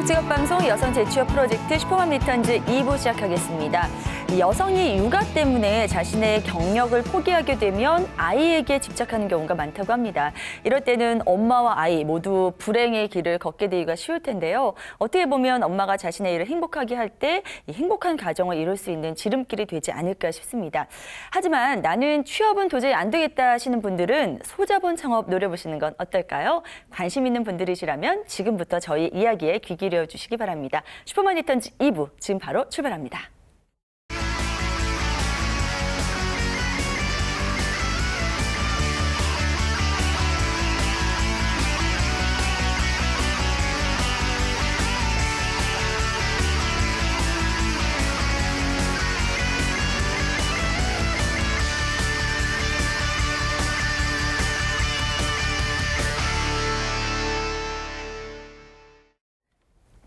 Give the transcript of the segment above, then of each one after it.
직업방송 여성 재취업 프로젝트 슈퍼맘 리턴즈 2부 시작하겠습니다. 여성이 육아 때문에 자신의 경력을 포기하게 되면 아이에게 집착하는 경우가 많다고 합니다. 이럴 때는 엄마와 아이 모두 불행의 길을 걷게 되기가 쉬울 텐데요. 어떻게 보면 엄마가 자신의 일을 행복하게 할 때 행복한 가정을 이룰 수 있는 지름길이 되지 않을까 싶습니다. 하지만 나는 취업은 도저히 안 되겠다 하시는 분들은 소자본 창업 노려보시는 건 어떨까요? 관심 있는 분들이시라면 지금부터 저희 이야기에 귀 기울여 주시기 바랍니다. 슈퍼맘 리턴즈 2부 지금 바로 출발합니다.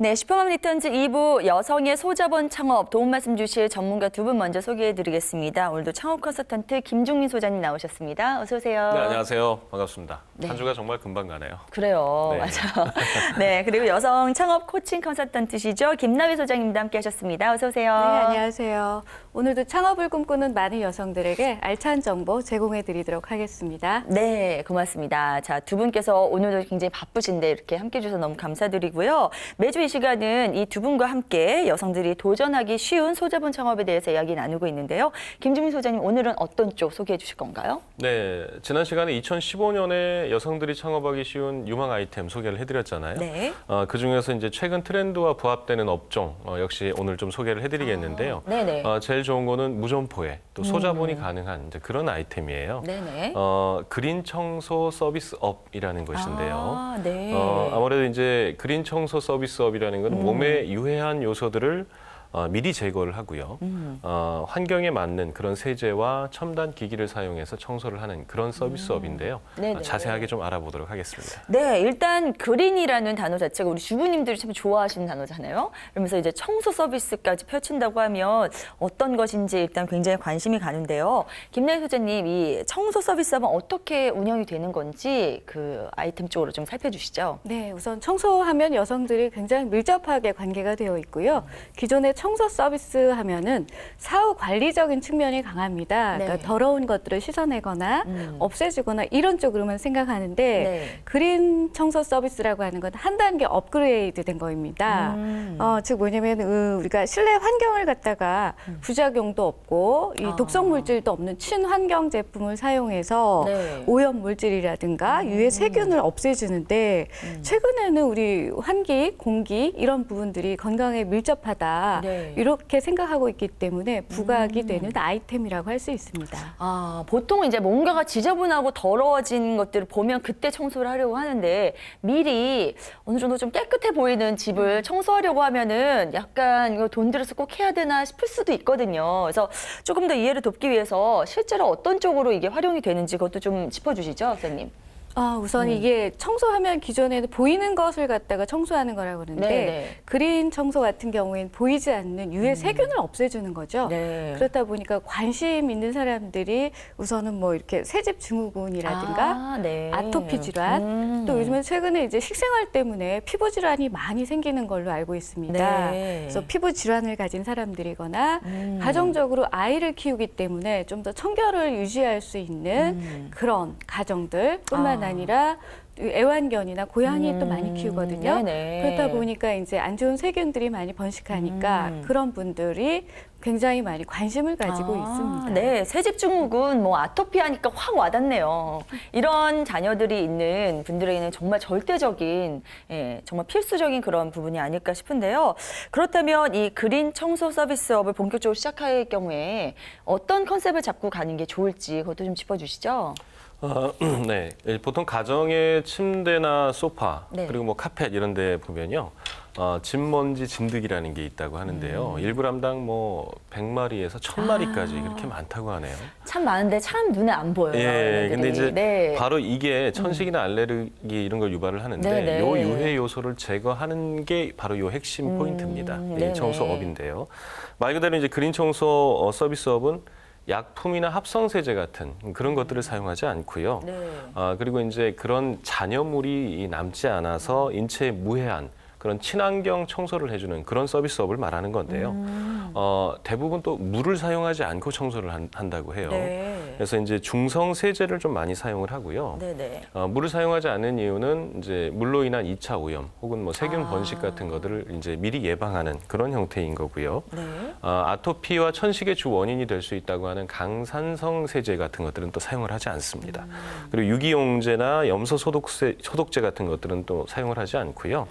네, 슈퍼맘 리턴즈 2부 여성의 소자본 창업 도움 말씀 주실 전문가 두 분 먼저 소개해드리겠습니다. 오늘도 창업 컨설턴트 김종민 소장님 나오셨습니다. 어서 오세요. 네, 안녕하세요. 반갑습니다. 네. 한 주가 정말 금방 가네요. 그래요, 네. 맞아요. 네, 그리고 여성 창업 코칭 컨설턴트시죠. 김나희 소장님도 함께하셨습니다. 어서 오세요. 네, 안녕하세요. 오늘도 창업을 꿈꾸는 많은 여성들에게 알찬 정보 제공해드리도록 하겠습니다. 네, 고맙습니다. 자, 두 분께서 오늘도 굉장히 바쁘신데 이렇게 함께해 주셔서 너무 감사드리고요. 매주 이 시간은 이 두 분과 함께 여성들이 도전하기 쉬운 소자본 창업에 대해서 이야기 나누고 있는데요. 김주민 소장님, 오늘은 어떤 쪽 소개해 주실 건가요? 네, 지난 시간에 2015년에 여성들이 창업하기 쉬운 유망 아이템 소개를 해드렸잖아요. 네. 그 중에서 이제 최근 트렌드와 부합되는 업종 역시 오늘 좀 소개를 해드리겠는데요. 네네. 제일 좋은 거는 무점포에 또 소자본이 가능한 이제 그런 아이템이에요. 네네. 그린 청소 서비스업이라는 것인데요. 아, 네. 아무래도 이제 그린 청소 서비스업이라는 건 몸에 유해한 요소들을 미리 제거를 하고요. 환경에 맞는 그런 세제와 첨단 기기를 사용해서 청소를 하는 그런 서비스업인데요. 네네. 자세하게 좀 알아보도록 하겠습니다. 네, 일단 그린이라는 단어 자체가 우리 주부님들이 참 좋아하시는 단어잖아요. 그러면서 이제 청소 서비스까지 펼친다고 하면 어떤 것인지 일단 굉장히 관심이 가는데요. 김나희 소장님, 이 청소 서비스업은 어떻게 운영이 되는 건지 그 아이템 쪽으로 좀 살펴주시죠. 네, 우선 청소하면 여성들이 굉장히 밀접하게 관계가 되어 있고요. 기존의 청소 서비스 하면은 사후 관리적인 측면이 강합니다. 네. 그러니까 더러운 것들을 씻어내거나 없애주거나 이런 쪽으로만 생각하는데 네. 그린 청소 서비스라고 하는 건 한 단계 업그레이드 된 거입니다. 즉 뭐냐면 우리가 실내 환경을 갖다가 부작용도 없고 이 독성 물질도 없는 친환경 제품을 사용해서 네. 오염 물질이라든가 유해 세균을 없애주는데 최근에는 우리 환기, 공기 이런 부분들이 건강에 밀접하다. 네. 이렇게 생각하고 있기 때문에 부각이 되는 아이템이라고 할 수 있습니다. 아, 보통 이제 뭔가가 지저분하고 더러워진 것들을 보면 그때 청소를 하려고 하는데 미리 어느 정도 좀 깨끗해 보이는 집을 청소하려고 하면은 약간 이거 돈 들여서 꼭 해야 되나 싶을 수도 있거든요. 그래서 조금 더 이해를 돕기 위해서 실제로 어떤 쪽으로 이게 활용이 되는지 그것도 좀 짚어주시죠, 선생님. 우선 이게 청소하면 기존에는 보이는 것을 갖다가 청소하는 거라고 그러는데 네네. 그린 청소 같은 경우에는 보이지 않는 유해 세균을 없애주는 거죠. 네. 그렇다 보니까 관심 있는 사람들이 우선은 뭐 이렇게 새집 증후군이라든가 아, 네. 아토피 질환, 또 요즘에 최근에 이제 식생활 때문에 피부 질환이 많이 생기는 걸로 알고 있습니다. 네. 그래서 피부 질환을 가진 사람들이거나 가정적으로 아이를 키우기 때문에 좀 더 청결을 유지할 수 있는 그런 가정들뿐만 아니라 애완견이나 고양이 또 많이 키우거든요. 네네. 그렇다 보니까 이제 안 좋은 세균들이 많이 번식하니까 그런 분들이 굉장히 많이 관심을 가지고 있습니다. 네, 새집 증후군, 뭐 아토피 하니까 확 와닿네요. 이런 자녀들이 있는 분들에게는 정말 절대적인, 정말 필수적인 그런 부분이 아닐까 싶은데요. 그렇다면 이 그린 청소 서비스업을 본격적으로 시작할 경우에 어떤 컨셉을 잡고 가는 게 좋을지 그것도 좀 짚어주시죠. 네, 보통 가정의 침대나 소파 네. 그리고 뭐 카펫 이런 데 보면요. 진먼지 진드기라는 게 있다고 하는데요. 1g당 뭐 100마리에서 1000마리까지 그렇게 많다고 하네요. 참 많은데 참 눈에 안 보여요. 예, 얘네들이. 근데 이제 네. 바로 이게 천식이나 알레르기 이런 걸 유발을 하는데 네네. 요 유해 요소를 제거하는 게 바로 요 핵심 포인트입니다. 네네. 이 청소업인데요. 말 그대로 이제 그린 청소 서비스업은 약품이나 합성세제 같은 그런 것들을 사용하지 않고요. 네. 그리고 이제 그런 잔여물이 남지 않아서 인체에 무해한 그런 친환경 청소를 해주는 그런 서비스업을 말하는 건데요. 대부분 또 물을 사용하지 않고 청소를 한다고 해요. 네. 그래서 이제 중성 세제를 좀 많이 사용을 하고요. 네네. 물을 사용하지 않는 이유는 이제 물로 인한 2차 오염 혹은 뭐 세균 번식 같은 것들을 이제 미리 예방하는 그런 형태인 거고요. 네. 아토피와 천식의 주 원인이 될 수 있다고 하는 강산성 세제 같은 것들은 또 사용을 하지 않습니다. 그리고 유기용제나 염소 소독제 같은 것들은 또 사용을 하지 않고요.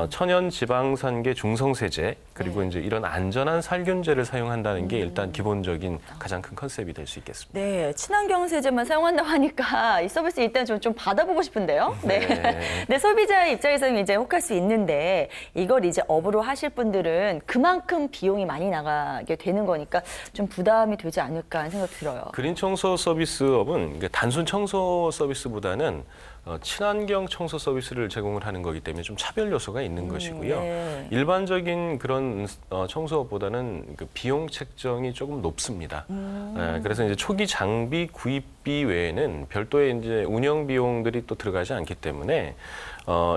천연 지방산계 중성 세제 그리고 이제 이런 안전한 살균제를 사용한다는 게 일단 기본적인 가장 큰 컨셉이 될 수 있겠습니다. 네, 친환경 세제만 사용한다고 하니까 이 서비스 일단 좀 받아보고 싶은데요. 네. 네, 소비자의 입장에서는 이제 혹할 수 있는데 이걸 이제 업으로 하실 분들은 그만큼 비용이 많이 나가게 되는 거니까 좀 부담이 되지 않을까 하는 생각 들어요. 그린 청소 서비스업은 단순 청소 서비스보다는 친환경 청소 서비스를 제공을 하는 거기 때문에 좀 차별 요소가 있는 것이고요. 네. 일반적인 그런 청소업보다는 그 비용 책정이 조금 높습니다. 그래서 이제 초기 장비 구입비 외에는 별도의 이제 운영 비용들이 또 들어가지 않기 때문에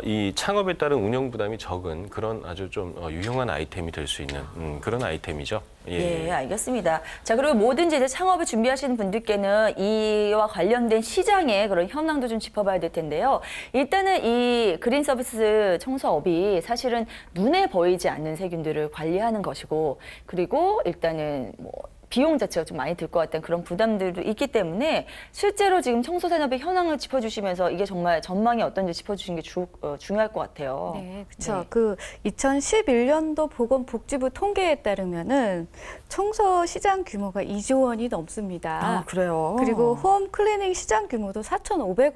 이 창업에 따른 운영 부담이 적은 그런 아주 좀 유용한 아이템이 될 수 있는 그런 아이템이죠. 예, 알겠습니다. 자, 그리고 뭐든지 이제 창업을 준비하시는 분들께는 이와 관련된 시장의 그런 현황도 좀 짚어봐야 될 텐데요. 일단은 이 그린 서비스 청소업이 사실은 눈에 보이지 않는 세균들을 관리하는 것이고, 그리고 일단은 뭐 비용 자체가 좀 많이 들 것 같다는 그런 부담들도 있기 때문에 실제로 지금 청소 산업의 현황을 짚어주시면서 이게 정말 전망이 어떤지 짚어주시는 게 중요할 것 같아요. 네, 그렇죠. 네. 그 2011년도 보건복지부 통계에 따르면은 청소 시장 규모가 2조 원이 넘습니다. 아, 그래요? 그리고 홈 클리닝 시장 규모도 4,500억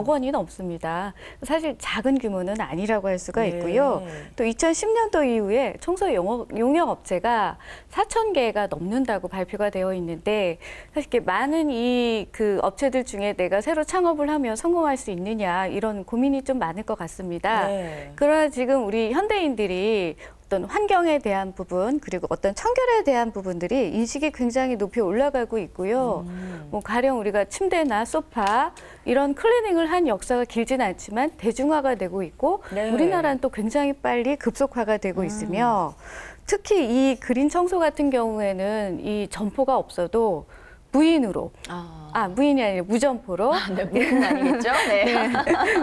원이 넘습니다. 사실 작은 규모는 아니라고 할 수가 있고요. 네. 또 2010년도 이후에 청소 용역 업체가 4,000개가 넘는다고 발표가 되어 있는데 사실 이렇게 많은 이 그 업체들 중에 내가 새로 창업을 하면 성공할 수 있느냐 이런 고민이 좀 많을 것 같습니다. 네. 그러나 지금 우리 현대인들이 어떤 환경에 대한 부분 그리고 어떤 청결에 대한 부분들이 인식이 굉장히 높이 올라가고 있고요. 뭐 가령 우리가 침대나 소파 이런 클리닝을 한 역사가 길지는 않지만 대중화가 되고 있고 네. 우리나라는 또 굉장히 빨리 급속화가 되고 있으며 특히 이 그린 청소 같은 경우에는 이 점포가 없어도 무인으로 무인이 아니라 무점포로 네, 무슨 아니겠죠? 네.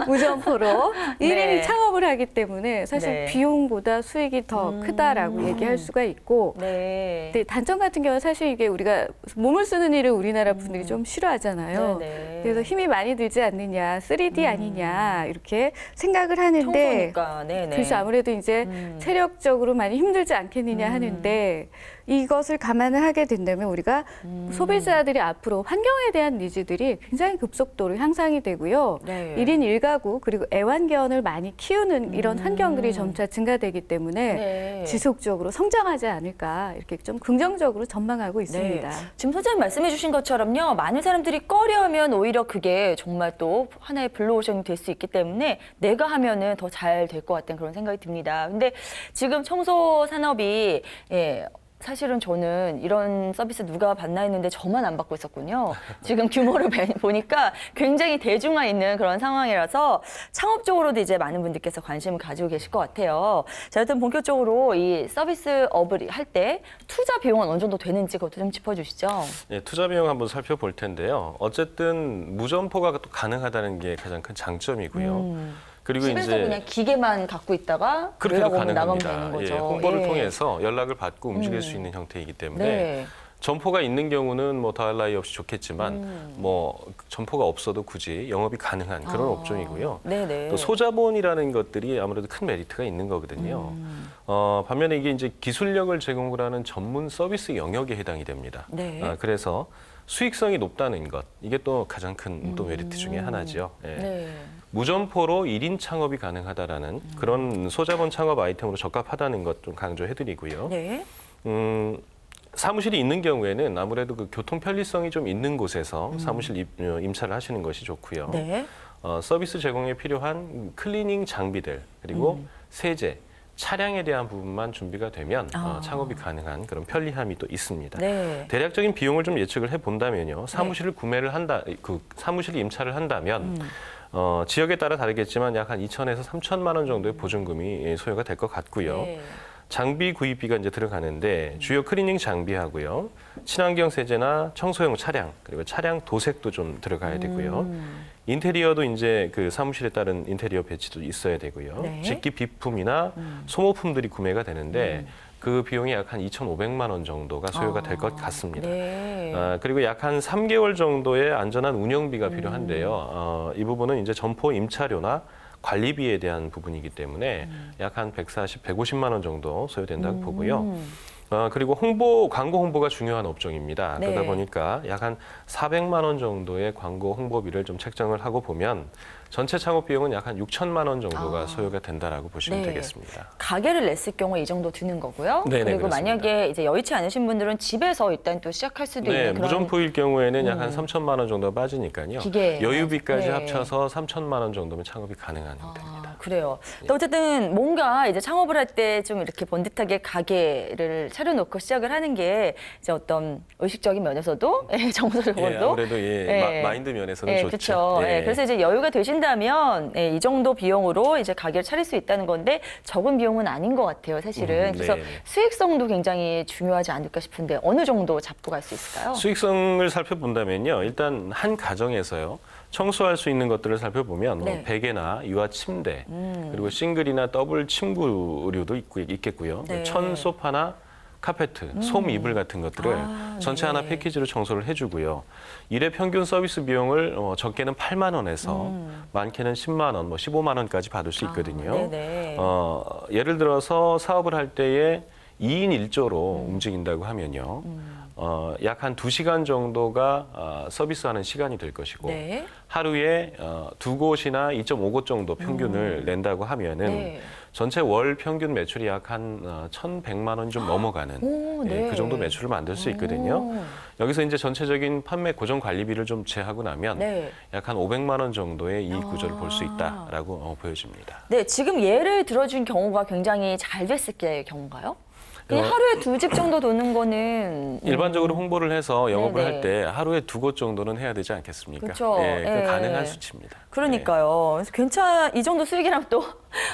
무점포로 네. 1인이 창업을 하기 때문에 사실 네. 비용보다 수익이 더 크다라고 얘기할 수가 있고 네. 근데 단점 같은 경우는 사실 이게 우리가 몸을 쓰는 일을 우리나라 분들이 좀 싫어하잖아요. 네네. 그래서 힘이 많이 들지 않느냐, 3D 아니냐 이렇게 생각을 하는데 청소니까. 네네. 그래서 아무래도 이제 체력적으로 많이 힘들지 않겠느냐 하는데 이것을 감안을 하게 된다면 우리가 소비자들이 앞으로 환경에 대한 니즈들이 굉장히 급속도로 향상이 되고요. 네. 1인 1가구 그리고 애완견을 많이 키우는 이런 환경들이 점차 증가되기 때문에 네. 지속적으로 성장하지 않을까 이렇게 좀 긍정적으로 전망하고 있습니다. 네. 지금 소장님 말씀해 주신 것처럼요. 많은 사람들이 꺼려하면 오히려 그게 정말 또 하나의 블루오션이 될 수 있기 때문에 내가 하면은 더 잘 될 것 같다는 그런 생각이 듭니다. 근데 지금 청소 산업이 사실은 저는 이런 서비스 누가 받나 했는데 저만 안 받고 있었군요. 지금 규모를 보니까 굉장히 대중화 있는 그런 상황이라서 창업적으로도 이제 많은 분들께서 관심을 가지고 계실 것 같아요. 자, 일단 본격적으로 이 서비스업을 할 때 투자 비용은 어느 정도 되는지 그것도 좀 짚어주시죠. 네, 투자 비용 한번 살펴볼 텐데요. 어쨌든 무점포가 또 가능하다는 게 가장 큰 장점이고요. 그리고 집에서 이제 그냥 기계만 갖고 있다가 그렇게도 연락 오면 나가면 가능합니다. 되는 거죠. 예, 홍보를 예. 통해서 연락을 받고 움직일 수 있는 형태이기 때문에 네. 점포가 있는 경우는 뭐 더할 나위 없이 좋겠지만 뭐 점포가 없어도 굳이 영업이 가능한 그런 업종이고요. 네네. 또 소자본이라는 것들이 아무래도 큰 메리트가 있는 거거든요. 반면에 이게 이제 기술력을 제공을 하는 전문 서비스 영역에 해당이 됩니다. 네. 그래서 수익성이 높다는 것, 이게 또 가장 큰 또 메리트 중에 하나죠. 예. 네. 무점포로 1인 창업이 가능하다라는 그런 소자본 창업 아이템으로 적합하다는 것 좀 강조해드리고요. 네. 사무실이 있는 경우에는 아무래도 그 교통 편리성이 좀 있는 곳에서 사무실 임차를 하시는 것이 좋고요. 네. 서비스 제공에 필요한 클리닝 장비들 그리고 세제, 차량에 대한 부분만 준비가 되면 창업이 가능한 그런 편리함이 또 있습니다. 네. 대략적인 비용을 좀 예측을 해본다면요. 사무실을 구매를 한다, 그 사무실 임차를 한다면 지역에 따라 다르겠지만 약 한 2천에서 3천만 원 정도의 보증금이 소요가 될 것 같고요. 네. 장비 구입비가 이제 들어가는데 주요 클리닝 장비하고요. 친환경 세제나 청소용 차량, 그리고 차량 도색도 좀 들어가야 되고요. 인테리어도 이제 그 사무실에 따른 인테리어 배치도 있어야 되고요. 네. 직기 비품이나 소모품들이 구매가 되는데 그 비용이 약 한 2,500만 원 정도가 소요가 될 것 같습니다. 네. 그리고 약 한 3개월 정도의 안전한 운영비가 필요한데요. 이 부분은 이제 점포 임차료나 관리비에 대한 부분이기 때문에 약 한 140, 150만 원 정도 소요된다고 보고요. 그리고 광고 홍보가 중요한 업종입니다. 네. 그러다 보니까 약 한 400만 원 정도의 광고 홍보비를 좀 책정을 하고 보면 전체 창업 비용은 약 한 6천만 원 정도가 소요가 된다라고 보시면 네. 되겠습니다. 가게를 냈을 경우에 이 정도 드는 거고요. 네네, 그리고 그렇습니다. 만약에 이제 여의치 않으신 분들은 집에서 일단 또 시작할 수도 네, 있는 그런 무점포일 경우에는 약 한 3천만 원 정도 빠지니까요. 기계. 여유비까지 네. 합쳐서 3천만 원 정도면 창업이 가능한 형태입니다. 그래요. 또 어쨌든 뭔가 이제 창업을 할 때 좀 이렇게 번듯하게 가게를 차려놓고 시작을 하는 게 이제 어떤 의식적인 면에서도 정서적으로도 예, 아무래도 예. 마인드 면에서는 예, 좋죠. 그렇죠. 예. 예, 그래서 이제 여유가 되신다면 이 정도 비용으로 이제 가게를 차릴 수 있다는 건데 적은 비용은 아닌 것 같아요, 사실은. 그래서 네. 수익성도 굉장히 중요하지 않을까 싶은데 어느 정도 잡고 갈 수 있을까요? 수익성을 살펴본다면요. 일단 한 가정에서요. 청소할 수 있는 것들을 살펴보면 네. 베개나 유아 침대, 그리고 싱글이나 더블 침구류도 있겠고요. 네. 천 소파나 카페트, 솜 이불 같은 것들을 전체 네. 하나 패키지로 청소를 해주고요. 일회 평균 서비스 비용을 적게는 8만 원에서 많게는 10만 원, 15만 원까지 받을 수 있거든요. 네네. 예를 들어서 사업을 할 때에 2인 1조로 움직인다고 하면요. 약 한 2시간 정도가 서비스하는 시간이 될 것이고 네. 하루에 2곳이나 2.5곳 정도 평균을 낸다고 하면은 네. 전체 월 평균 매출이 약 한 1,100만 원이 좀 넘어가는 오, 네. 그 정도 매출을 만들 수 있거든요. 오. 여기서 이제 전체적인 판매 고정 관리비를 좀 제하고 나면 네. 약 한 500만 원 정도의 이익 구조를 볼 수 있다라고 보여집니다. 네, 지금 예를 들어준 경우가 굉장히 잘 됐을 게 경우인가요? 그냥 하루에 2집 정도 도는 거는 일반적으로 홍보를 해서 영업을 네네. 할 때 하루에 2곳 정도는 해야 되지 않겠습니까? 그쵸. 예, 그 예. 가능한 수치입니다. 그러니까요. 그래서 이 정도 수익이라면 또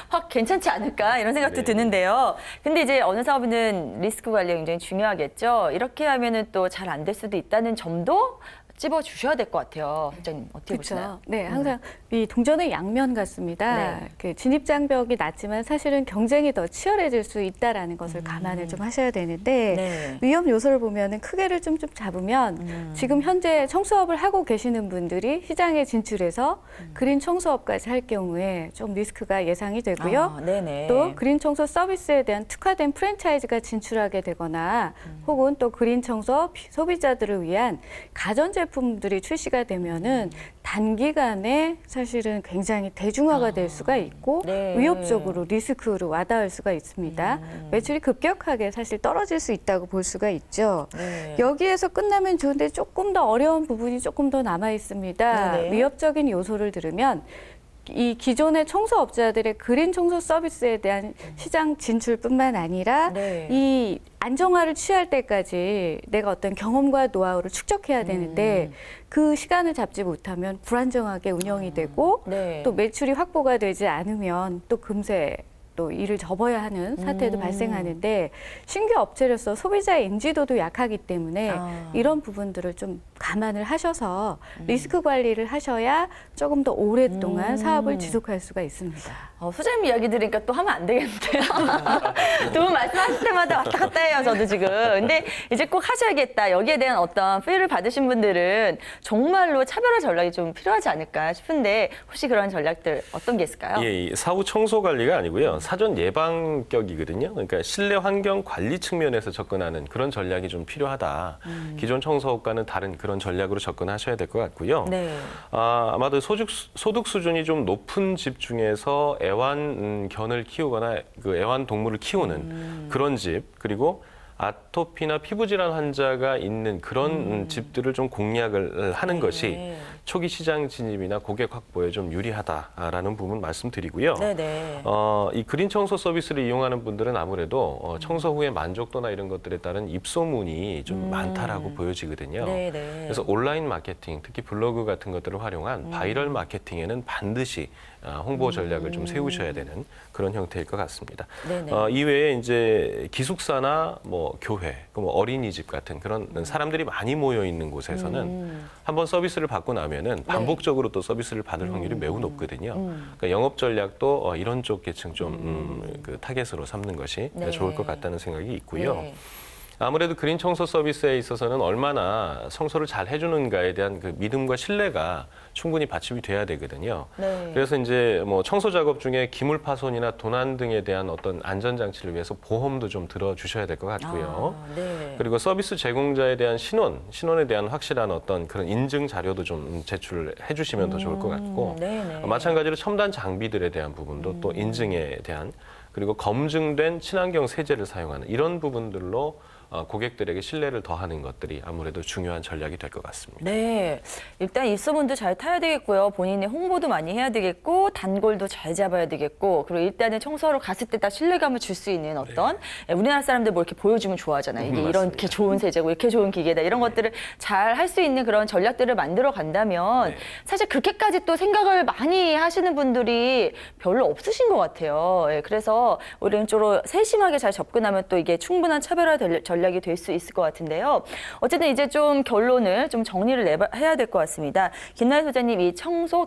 확 괜찮지 않을까 이런 생각도 네. 드는데요. 근데 이제 어느 사업은 리스크 관리가 굉장히 중요하겠죠. 이렇게 하면은 또 잘 안 될 수도 있다는 점도 찝어 주셔야 될 것 같아요. 회장님 어떻게 보시나요? 그렇죠. 네, 항상 이 동전의 양면 같습니다. 네. 그 진입 장벽이 낮지만 사실은 경쟁이 더 치열해질 수 있다라는 것을 감안을 좀 하셔야 되는데 네. 위험 요소를 보면은 크게를 좀 잡으면 지금 현재 청소업을 하고 계시는 분들이 시장에 진출해서 그린 청소업까지 할 경우에 좀 리스크가 예상이 되고요. 네네. 또 그린 청소 서비스에 대한 특화된 프랜차이즈가 진출하게 되거나 혹은 또 그린 청소 소비자들을 위한 가전 제품들이 출시가 되면은 단기간에 사실은 굉장히 대중화가 될 수가 있고 네. 위협적으로 리스크로 와닿을 수가 있습니다. 매출이 급격하게 사실 떨어질 수 있다고 볼 수가 있죠. 네. 여기에서 끝나면 좋은데 조금 더 어려운 부분이 조금 더 남아 있습니다. 네네. 위협적인 요소를 들으면 이 기존의 청소업자들의 그린 청소 서비스에 대한 시장 진출뿐만 아니라 네. 이 안정화를 취할 때까지 내가 어떤 경험과 노하우를 축적해야 되는데 그 시간을 잡지 못하면 불안정하게 운영이 되고 네. 또 매출이 확보가 되지 않으면 또 금세 또 일을 접어야 하는 사태도 발생하는데 신규 업체로서 소비자의 인지도도 약하기 때문에 이런 부분들을 좀 감안을 하셔서 리스크 관리를 하셔야 조금 더 오랫동안 사업을 지속할 수가 있습니다. 소장님 이야기 들으니까 또 하면 안 되겠는데요. 두 분 말씀하실 때마다 왔다 갔다 해요, 저도 지금. 근데 이제 꼭 하셔야겠다. 여기에 대한 어떤 피해를 받으신 분들은 정말로 차별화 전략이 좀 필요하지 않을까 싶은데 혹시 그런 전략들 어떤 게 있을까요? 예, 사후 청소 관리가 아니고요. 사전 예방격이거든요. 그러니까 실내 환경 관리 측면에서 접근하는 그런 전략이 좀 필요하다. 기존 청소업과는 다른 그런 전략으로 접근하셔야 될 것 같고요. 네. 아마도 소득 수준이 좀 높은 집 중에서 애완견을 키우거나 그 애완동물을 키우는 그런 집, 그리고 아토피나 피부 질환 환자가 있는 그런 집들을 좀 공략을 하는 것이 초기 시장 진입이나 고객 확보에 좀 유리하다라는 부분 말씀드리고요. 네네. 이 그린 청소 서비스를 이용하는 분들은 아무래도 청소 후의 만족도나 이런 것들에 따른 입소문이 좀 많다라고 보여지거든요. 네네. 그래서 온라인 마케팅, 특히 블로그 같은 것들을 활용한 바이럴 마케팅에는 반드시 홍보 전략을 좀 세우셔야 되는 그런 형태일 것 같습니다. 네네. 이외에 이제 기숙사나 뭐 교회, 뭐 어린이집 같은 그런 사람들이 많이 모여 있는 곳에서는 한번 서비스를 받고 나면은 반복적으로 또 서비스를 받을 확률이 매우 높거든요. 그러니까 영업 전략도 이런 쪽 계층 좀 그 타겟으로 삼는 것이 네. 좋을 것 같다는 생각이 있고요. 네. 아무래도 그린 청소 서비스에 있어서는 얼마나 청소를 잘 해주는가에 대한 그 믿음과 신뢰가 충분히 받침이 돼야 되거든요. 네. 그래서 이제 뭐 청소 작업 중에 기물 파손이나 도난 등에 대한 어떤 안전 장치를 위해서 보험도 좀 들어주셔야 될 것 같고요. 네. 그리고 서비스 제공자에 대한 신원에 대한 확실한 어떤 그런 인증 자료도 좀 제출해 주시면 더 좋을 것 같고, 네네. 마찬가지로 첨단 장비들에 대한 부분도 또 인증에 대한, 그리고 검증된 친환경 세제를 사용하는 이런 부분들로 고객들에게 신뢰를 더하는 것들이 아무래도 중요한 전략이 될 것 같습니다. 네, 일단 입소문도 잘 타야 되겠고요. 본인의 홍보도 많이 해야 되겠고, 단골도 잘 잡아야 되겠고, 그리고 일단은 청소하러 갔을 때 다 신뢰감을 줄 수 있는 어떤 우리나라 사람들 뭐 이렇게 보여주면 좋아하잖아요. 이게 이렇게 좋은 세제고 이렇게 좋은 기계다 이런 것들을 잘 할 수 있는 그런 전략들을 만들어 간다면 사실 그렇게까지 또 생각을 많이 하시는 분들이 별로 없으신 것 같아요. 예, 그래서 우리는 좀 세심하게 잘 접근하면 또 이게 충분한 차별화 전략이 될 수 있을 것 같은데요. 어쨌든 이제 좀 결론을 좀 정리를 해야 될 것 같습니다. 김나희 소장님, 이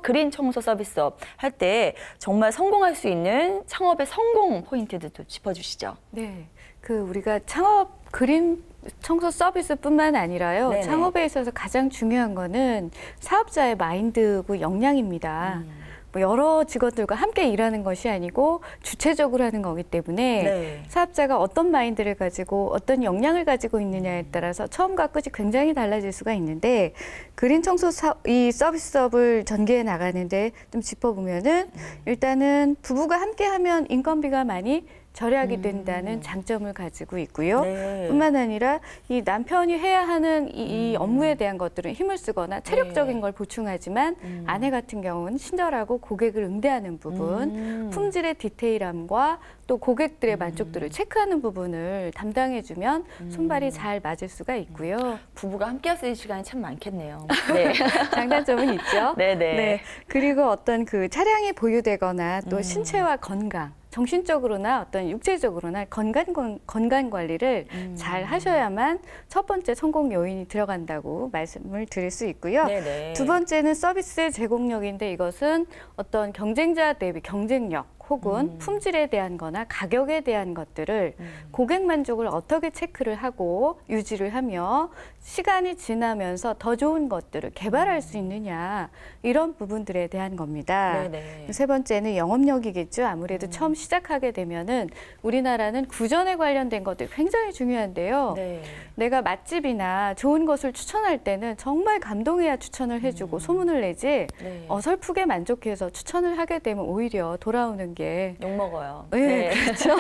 그린 청소 서비스업 할 때 정말 성공할 수 있는 창업의 성공 포인트들도 짚어주시죠. 네, 우리가 창업 그린 청소 서비스뿐만 아니라요. 네네. 창업에 있어서 가장 중요한 거는 사업자의 마인드고 역량입니다. 뭐 여러 직원들과 함께 일하는 것이 아니고 주체적으로 하는 거기 때문에 네. 사업자가 어떤 마인드를 가지고 어떤 역량을 가지고 있느냐에 따라서 처음과 끝이 굉장히 달라질 수가 있는데 그린 청소 이 서비스업을 전개해 나가는데 좀 짚어보면은 일단은 부부가 함께하면 인건비가 많이 절약이 된다는 장점을 가지고 있고요. 네. 뿐만 아니라 이 남편이 해야 하는 이 업무에 대한 것들은 힘을 쓰거나 체력적인 걸 보충하지만 아내 같은 경우는 친절하고 고객을 응대하는 부분, 품질의 디테일함과 또 고객들의 만족도를 체크하는 부분을 담당해주면 손발이 잘 맞을 수가 있고요. 부부가 함께 할 수 있는 시간이 참 많겠네요. 네. 장단점은 있죠. 네네. 네. 그리고 어떤 그 차량이 보유되거나 또 신체와 건강, 정신적으로나 어떤 육체적으로나 건강 관리를 잘 하셔야만 첫 번째 성공 요인이 들어간다고 말씀을 드릴 수 있고요. 네네. 두 번째는 서비스의 제공력인데 이것은 어떤 경쟁자 대비 경쟁력 혹은 품질에 대한 거나 가격에 대한 것들을 고객 만족을 어떻게 체크를 하고 유지를 하며 시간이 지나면서 더 좋은 것들을 개발할 수 있느냐 이런 부분들에 대한 겁니다. 네네. 세 번째는 영업력이겠죠. 아무래도 처음 시작하게 되면은 우리나라는 구전에 관련된 것들이 굉장히 중요한데요. 네. 내가 맛집이나 좋은 것을 추천할 때는 정말 감동해야 추천을 해주고 소문을 내지 네. 어설프게 만족해서 추천을 하게 되면 오히려 돌아오는 게 욕 먹어요. 네, 그렇죠.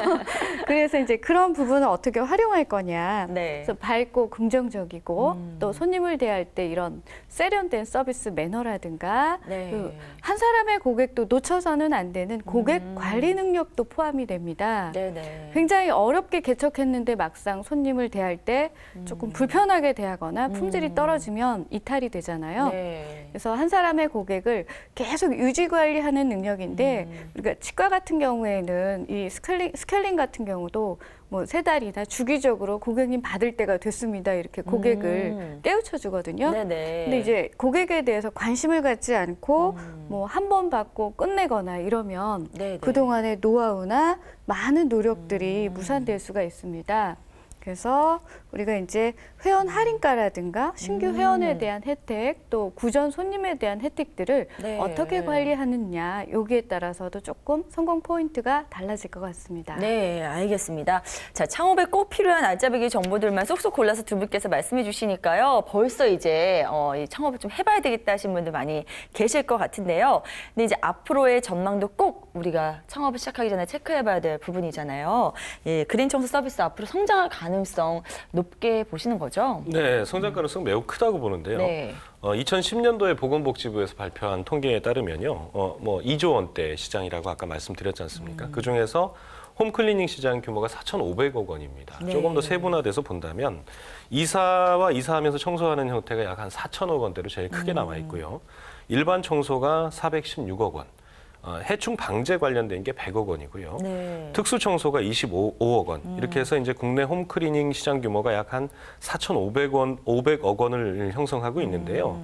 그래서 이제 그런 부분을 어떻게 활용할 거냐. 네. 그래서 밝고 긍정적이고 또 손님을 대할 때 이런 세련된 서비스 매너라든가 네. 한 사람의 고객도 놓쳐서는 안 되는 고객 관리 능력도 포함이 됩니다. 네네. 굉장히 어렵게 개척했는데 막상 손님을 대할 때 조금 불편하게 대하거나 품질이 떨어지면 이탈이 되잖아요. 네. 그래서 한 사람의 고객을 계속 유지 관리하는 능력인데 우리가 치과 같은 경우에는 이 스케일링 같은 경우도 뭐 3달이나 주기적으로 고객님 받을 때가 됐습니다. 이렇게 고객을 떼우쳐 주거든요. 네네. 근데 이제 고객에 대해서 관심을 갖지 않고 뭐 한 번 받고 끝내거나 이러면 네네. 그동안의 노하우나 많은 노력들이 무산될 수가 있습니다. 그래서 우리가 이제 회원 할인가라든가 신규 회원에 대한 혜택 또 구전 손님에 대한 혜택들을 네. 어떻게 관리하느냐 여기에 따라서도 조금 성공 포인트가 달라질 것 같습니다. 네, 알겠습니다. 자, 창업에 꼭 필요한 알짜배기 정보들만 쏙쏙 골라서 두 분께서 말씀해 주시니까요. 벌써 이제 이 창업을 좀 해봐야 되겠다 하신 분들 많이 계실 것 같은데요. 근데 이제 앞으로의 전망도 꼭 우리가 창업을 시작하기 전에 체크해봐야 될 부분이잖아요. 예, 그린 청소 서비스 앞으로 성장할 가능성이 가능성 높게 보시는 거죠? 네, 성장 가능성 매우 크다고 보는데요. 네. 2010년도에 보건복지부에서 발표한 통계에 따르면요, 2조 원대 시장이라고 아까 말씀드렸지 않습니까? 그 중에서 홈클리닝 시장 규모가 4,500억 원입니다. 네. 조금 더 세분화돼서 본다면 이사와 이사하면서 청소하는 형태가 약 한 4,000억 원대로 제일 크게 남아 있고요. 일반 청소가 416억 원. 해충 방제 관련된 게 100억 원이고요. 네. 특수 청소가 25억 원. 이렇게 해서 이제 국내 홈클리닝 시장 규모가 약 한 500억 원을 형성하고 있는데요.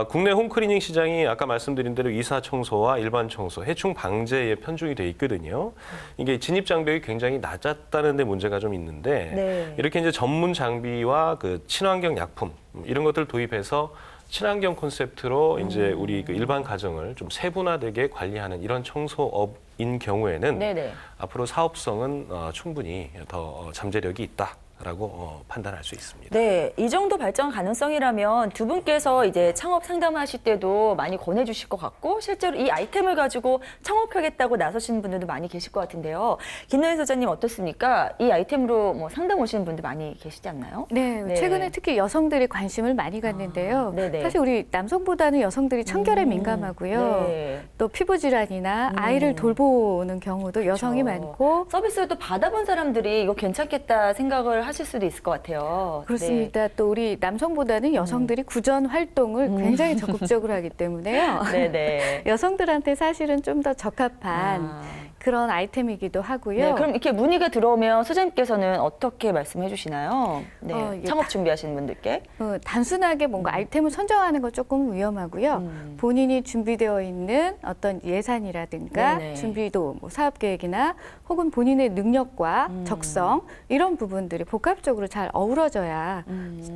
국내 홈클리닝 시장이 아까 말씀드린 대로 이사 청소와 일반 청소, 해충 방제에 편중이 돼 있거든요. 이게 진입 장벽이 굉장히 낮았다는 데 문제가 좀 있는데 네. 이렇게 이제 전문 장비와 그 친환경 약품 이런 것들을 도입해서 친환경 콘셉트로 이제 우리 그 일반 가정을 좀 세분화되게 관리하는 이런 청소업인 경우에는 네네. 앞으로 사업성은 충분히 더 잠재력이 있다라고 판단할 수 있습니다. 네, 이 정도 발전 가능성이라면 두 분께서 이제 창업 상담하실 때도 많이 권해주실 것 같고 실제로 이 아이템을 가지고 창업하겠다고 나서시는 분들도 많이 계실 것 같은데요. 김노현 소장님 어떻습니까? 이 아이템으로 뭐 상담 오시는 분들 많이 계시지 않나요? 네, 네. 최근에 특히 여성들이 관심을 많이 갖는데요. 네네. 사실 우리 남성보다는 여성들이 청결에 민감하고요. 네. 또 피부 질환이나 아이를 돌보는 경우도 여성이 그렇죠. 많고 서비스를 또 받아본 사람들이 이거 괜찮겠다 생각을 하실 수도 있을 것 같아요. 그렇습니다. 또 우리 남성보다는 여성들이 구전 활동을 굉장히 적극적으로 하기 때문에요. 네, 네. 여성들한테 사실은 좀 더 적합한 아. 그런 아이템이기도 하고요. 네, 그럼 이렇게 문의가 들어오면 소장님께서는 어떻게 말씀해 주시나요? 네, 이게 창업 준비하시는 분들께. 단순하게 뭔가 아이템을 선정하는 건 조금 위험하고요. 본인이 준비되어 있는 어떤 예산이라든가 네네. 준비도, 뭐 사업 계획이나 혹은 본인의 능력과 적성 이런 부분들이 복합적으로 잘 어우러져야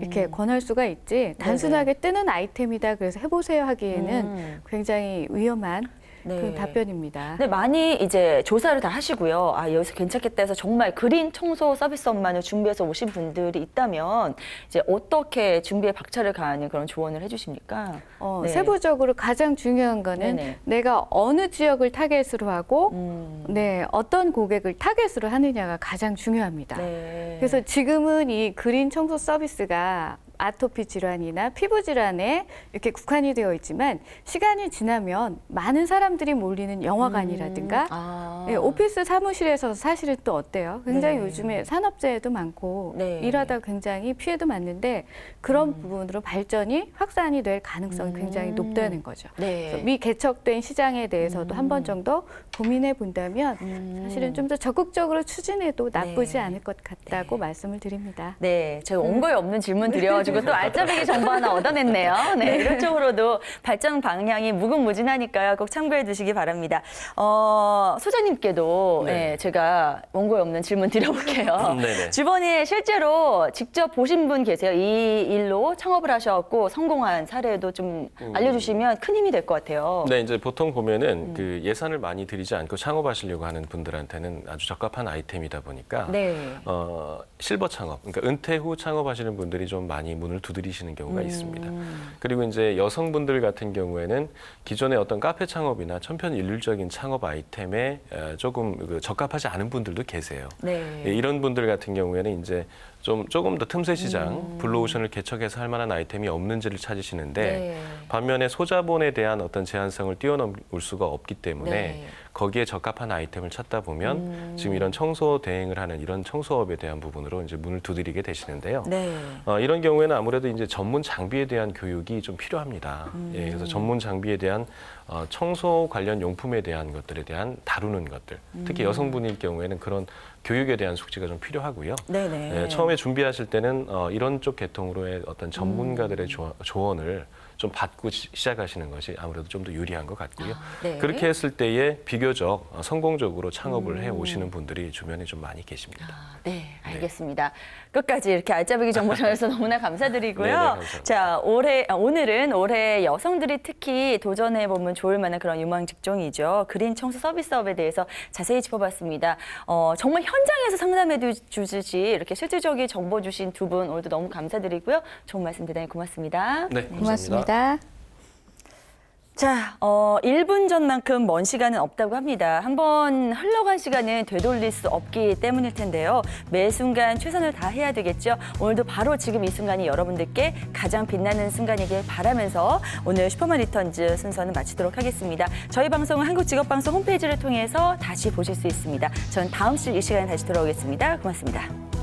이렇게 권할 수가 있지. 단순하게 뜨는 아이템이다 그래서 해보세요 하기에는 굉장히 위험한 네. 그 답변입니다. 근데 많이 이제 조사를 다 하시고요. 아, 여기서 괜찮겠다 해서 정말 그린 청소 서비스업만을 준비해서 오신 분들이 있다면 이제 어떻게 준비에 박차를 가하는 그런 조언을 해주십니까? 네. 세부적으로 가장 중요한 거는 네네. 내가 어느 지역을 타겟으로 하고 네, 어떤 고객을 타겟으로 하느냐가 가장 중요합니다. 네. 그래서 지금은 이 그린 청소 서비스가 아토피 질환이나 피부 질환에 이렇게 국한이 되어 있지만 시간이 지나면 많은 사람들이 몰리는 영화관이라든가 아. 예, 오피스 사무실에서 사실은 또 어때요? 굉장히 네. 요즘에 산업재해도 많고 네. 일하다 굉장히 피해도 많는데 그런 부분으로 발전이 확산이 될 가능성이 굉장히 높다는 거죠. 네. 그래서 미개척된 시장에 대해서도 한 번 정도 고민해 본다면 사실은 좀 더 적극적으로 추진해도 나쁘지 네. 않을 것 같다고 말씀을 드립니다. 네, 제가 온 거에 없는 질문 드려가지고 또 알짜배기 정보 하나 얻어냈네요. 네, 이런 쪽으로도 발전 방향이 무궁무진하니까요. 꼭 참고해 두시기 바랍니다. 소장님께도 네. 네, 제가 원고에 없는 질문 드려볼게요. 네네. 주변에 실제로 직접 보신 분 계세요? 이 일로 창업을 하셔갖고 성공한 사례도 좀 알려주시면 큰 힘이 될 것 같아요. 네, 이제 보통 보면은 그 예산을 많이 들이지 않고 창업하시려고 하는 분들한테는 아주 적합한 아이템이다 보니까 네. 실버 창업, 그러니까 은퇴 후 창업하시는 분들이 좀 많이 문을 두드리시는 경우가 있습니다. 그리고 이제 여성분들 같은 경우에는 기존의 어떤 카페 창업이나 천편일률적인 창업 아이템에 조금 그 적합하지 않은 분들도 계세요. 네. 예, 이런 분들 같은 경우에는 이제 조금 더 틈새 시장, 블루오션을 개척해서 할 만한 아이템이 없는지를 찾으시는데 네. 반면에 소자본에 대한 어떤 제한성을 뛰어넘을 수가 없기 때문에 네. 거기에 적합한 아이템을 찾다 보면 지금 이런 청소 대행을 하는 이런 청소업에 대한 부분으로 이제 문을 두드리게 되시는데요. 네. 이런 경우에는 아무래도 이제 전문 장비에 대한 교육이 좀 필요합니다. 예, 그래서 전문 장비에 대한 청소 관련 용품에 대한 것들에 대한 다루는 것들, 특히 여성분일 경우에는 그런 교육에 대한 숙지가 좀 필요하고요. 네네. 예, 처음에 준비하실 때는 이런 쪽 계통으로의 어떤 전문가들의 조언을 좀 받고 시작하시는 것이 아무래도 좀 더 유리한 것 같고요. 네. 그렇게 했을 때에 비교적 성공적으로 창업을 해 오시는 분들이 주변에 좀 많이 계십니다. 네, 알겠습니다. 끝까지 이렇게 알짜배기 정보 전해서 너무나 감사드리고요. 네네, 감사합니다. 자, 오늘은 올해 여성들이 특히 도전해보면 좋을 만한 그런 유망 직종이죠. 그린 청소 서비스업에 대해서 자세히 짚어봤습니다. 정말 현장에서 상담해 주듯이 이렇게 실질적인 정보 주신 두 분 오늘도 너무 감사드리고요. 좋은 말씀 대단히 고맙습니다. 네, 고맙습니다. 자, 1분 전만큼 먼 시간은 없다고 합니다. 한번 흘러간 시간은 되돌릴 수 없기 때문일 텐데요. 매 순간 최선을 다해야 되겠죠. 오늘도 바로 지금 이 순간이 여러분들께 가장 빛나는 순간이길 바라면서 오늘 슈퍼만 리턴즈 순서는 마치도록 하겠습니다. 저희 방송은 한국직업방송 홈페이지를 통해서 다시 보실 수 있습니다. 전 다음 주 이 시간에 다시 돌아오겠습니다. 고맙습니다.